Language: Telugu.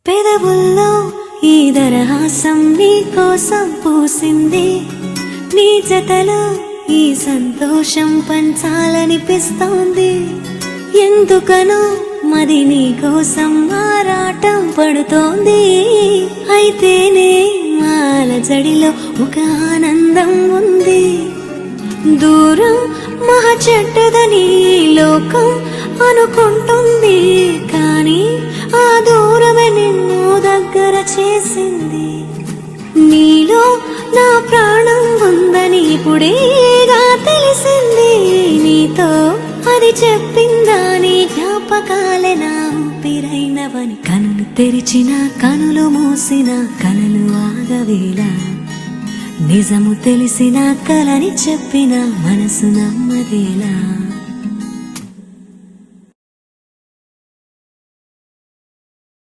పెదవుల్లో ఈ దరహాసం నీ కోసం పూసింది, నీ జతలో ఈ సంతోషం పంచాలనిపిస్తోంది. ఎందుకనో మది నీ కోసం ఆరాటం పడుతోంది. అయితేనే మాల జడిలో ఒక ఆనందం ఉంది. దూరం మహా చెడ్డదని లోకం అనుకుంటుంది, కానీ ఆ దూరమే నిన్ను దగ్గర చేసింది. నీలో నా ప్రాణం ఉందని ఇప్పుడేగా తెలిసింది. నీతో అది చెప్పిందా నీ జ్ఞాపకాలే నా ఊపిరైనవని. కనులు తెరిచిన కనులు మూసిన కలలు ఆగవేలా, నిజము తెలిసిన కలని చెప్పిన మనసు నమ్మదేలా.